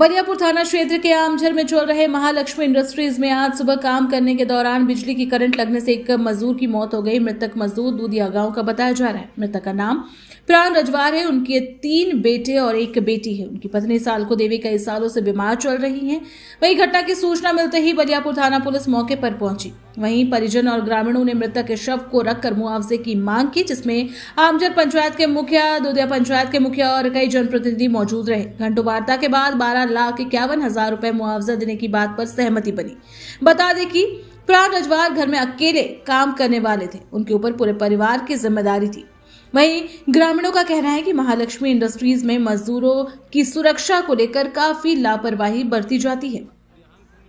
बलियापुर थाना क्षेत्र के आमझर में चल रहे महालक्ष्मी इंडस्ट्रीज में आज सुबह काम करने के दौरान बिजली की करंट लगने से एक मजदूर की मौत हो गई। मृतक मजदूर दूधिया गांव का बताया जा रहा है। मृतक का नाम प्राण रजवार है। उनके 3 बेटे और 1 बेटी है। उनकी पत्नी सालको देवी कई सालों से बीमार चल रही हैं। वहीं घटना की सूचना मिलते ही बलियापुर थाना पुलिस मौके पर पहुंची। वहीं परिजन और ग्रामीणों ने मृतक के शव को रखकर मुआवजे की मांग की, जिसमें आमझर पंचायत के मुखिया, दूधिया पंचायत के मुखिया और कई जनप्रतिनिधि मौजूद रहे। घंटों वार्ता के बाद 12,51,000 रुपए मुआवजा देने की बात पर सहमति बनी। बता दें कि प्राण रजवार घर में अकेले काम करने वाले थे। उनके ऊपर पूरे परिवार की जिम्मेदारी थी। वहीं ग्रामीणों का कहना है कि महालक्ष्मी इंडस्ट्रीज में मजदूरों की सुरक्षा को लेकर काफी लापरवाही बरती जाती है।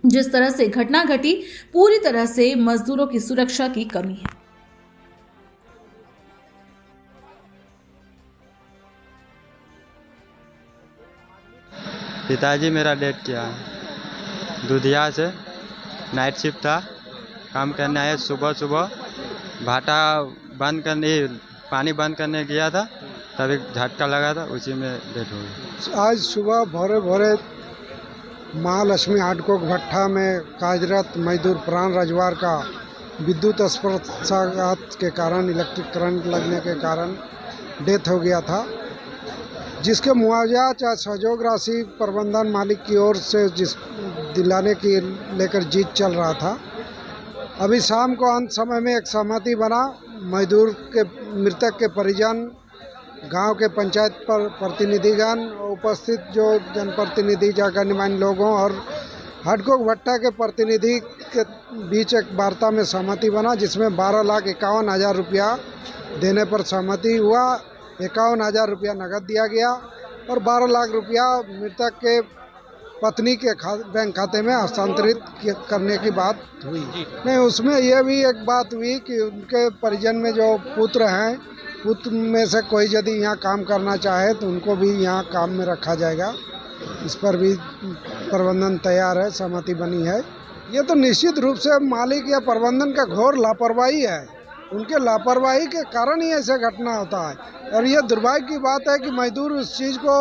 जिस तरह से घटना घटी, पूरी तरह से मजदूरों की सुरक्षा की कमी है। पिताजी मेरा डेथ किया है। दूधिया से नाइट शिफ्ट था, काम करने आए। सुबह सुबह भाटा बंद करने, पानी बंद करने गया था, तभी झटका लगा था, उसी में डेथ हो गई। आज सुबह भोरे भोरे महालक्ष्मी हाटकोक भट्ठा में कार्यरत मजदूर प्राण रजवार का विद्युत स्पर्शाघात के कारण, इलेक्ट्रिक करंट लगने के कारण डेथ हो गया था, जिसके मुआवजा चाहे सहयोग राशि प्रबंधन मालिक की ओर से दिलाने की लेकर जीत चल रहा था। अभी शाम को अंत समय में एक सहमति बना। मजदूर के मृतक के परिजन, गांव के पंचायत पर प्रतिनिधिगण, उपस्थित जो जनप्रतिनिधि या गणमान्य लोगों और हाटकोक भट्टा के प्रतिनिधि के बीच एक वार्ता में सहमति बना, जिसमें 12,51,000 रुपया देने पर सहमति हुआ। 51,000 रुपया नकद दिया गया और 12 लाख रुपया मृतक के पत्नी के बैंक खाते में हस्तांतरित करने की बात हुई। नहीं, उसमें यह भी एक बात हुई कि उनके परिजन में जो पुत्र हैं, पुत्र में से कोई यदि यहाँ काम करना चाहे तो उनको भी यहाँ काम में रखा जाएगा। इस पर भी प्रबंधन तैयार है, सहमति बनी है। ये तो निश्चित रूप से मालिक या प्रबंधन का घोर लापरवाही है। उनके लापरवाही के कारण ही ऐसा घटना होता है और ये दुर्भाग्य की बात है कि मजदूर उस चीज़ को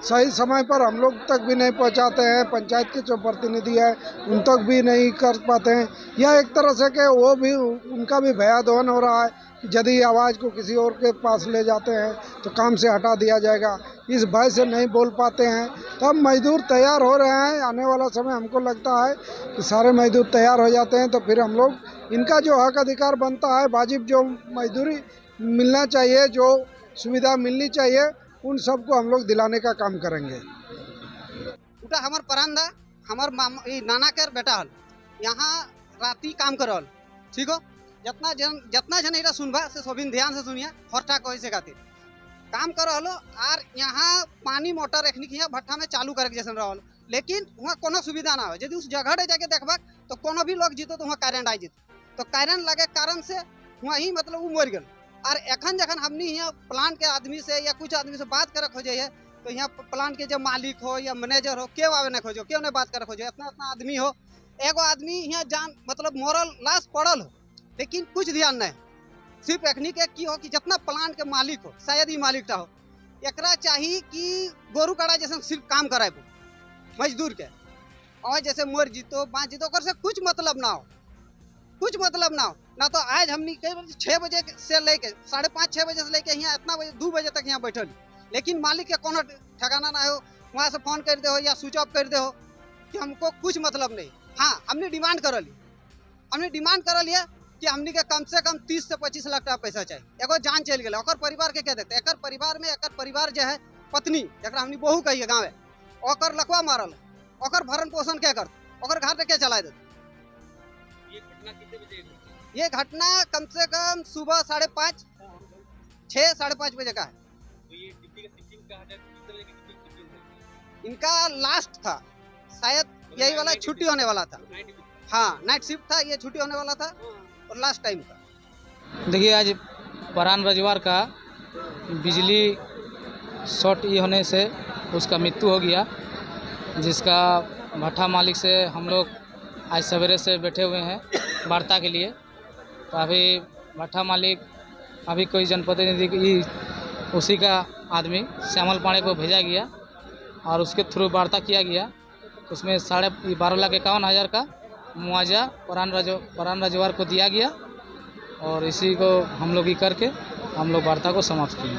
सही समय पर हम लोग तक भी नहीं पहुंचाते हैं। पंचायत के जो प्रतिनिधि है उन तक भी नहीं कर पाते हैं, या एक तरह से कि वो भी, उनका भी भयादोहन हो रहा है कि यदि आवाज़ को किसी और के पास ले जाते हैं तो काम से हटा दिया जाएगा। इस भय से नहीं बोल पाते हैं। तो अब मजदूर तैयार हो रहे हैं। आने वाला समय हमको लगता है कि सारे मजदूर तैयार हो जाते हैं तो फिर हम लोग इनका जो हक अधिकार बनता है, वाजिब जो मजदूरी मिलना चाहिए, जो सुविधा मिलनी चाहिए, उन सबको हम लोग दिलाने का काम करेंगे। उटा हमार परांदा, हमार नाना के बेटा हल यहाँ राती काम करल, ठीक हो। जितना जन एरा सुनबा से सभी ध्यान से सुनिए। फरटा कैसे खातिर काम कर रहा और यहाँ पानी मोटर रखनी की भट्ठा में चालू करे जैसे रहल, लेकिन वहाँ कोनो सुविधा ना हो। यदि उस जगह जाके देखबा तो कोनो भी लोग जीतो तो वहाँ करंट आई जीत, तो करंट लगे कारण से वहाँ ही मतलब वो मर गल। और एखन जखन हमनी यहाँ प्लांट के आदमी से या कुछ आदमी से बात करे खोजे है तो यहाँ प्लांट के जो मालिक हो या मैनेजर हो, क्यों आवे ना खोजो, क्यों नहीं बात करे खोजो। इतना आदमी हो, एगो आदमी यहाँ जान मतलब मरल लाश पड़ल हो, लेकिन कुछ ध्यान नहीं। सिर्फ एखनी के की हो कि जितना प्लांट के मालिक हो, शायद ही मालिक हो, एकरा चाहिए कि गोरू काड़ा जैसे सिर्फ काम कराए मजदूर के, और जैसे मोर जीतो बाँच जीतो कर से कुछ मतलब ना हो, कुछ मतलब ना हो। ना तो आज हमनी 6 बजे से लेके 5:30-6 बजे से लेके यहाँ इतना बजे 2 बजे तक यहाँ बैठल, लेकिन मालिक के कोनो ठिकाना ना हो। वहाँ से फोन कर दे हो या स्विच ऑफ कर दे हो कि हमको कुछ मतलब नहीं। हाँ, हमने डिमांड करल है कि हमनी के कम से कम 30 से 25 लाख टका पैसा चाहिए। एगो जान चल गया, और परिवार के क्या देते, एक परिवार में एक परिवार जो है पत्नी, जरा हमनी बहू कहिए गाँव है, ओकर लकवा मारल, ओकर भरण पोषण क्या कर, ओकर घर पे क्या चलाए देते। ये घटना कम से कम सुबह 5:30, 6-5:30 बजे का है। इनका लास्ट था, शायद यही वाला छुट्टी होने वाला था। हाँ, नाइट शिफ्ट था, ये छुट्टी होने वाला था और लास्ट टाइम था। देखिए, आज प्राण रजवार का बिजली शॉर्ट होने से उसका मृत्यु हो गया, जिसका भट्ठा मालिक से हम लोग आज सवेरे से बैठे हुए हैं वार्ता के लिए। तो अभी भट्ठा मालिक, अभी कोई जनप्रतिनिधि की उसी का आदमी श्यामल पांडे को भेजा गया और उसके थ्रू वार्ता किया गया। उसमें 12,51,000 का मुआवजा परान रजवार को दिया गया और इसी को हम लोग ही करके हम लोग वार्ता को समाप्त किए।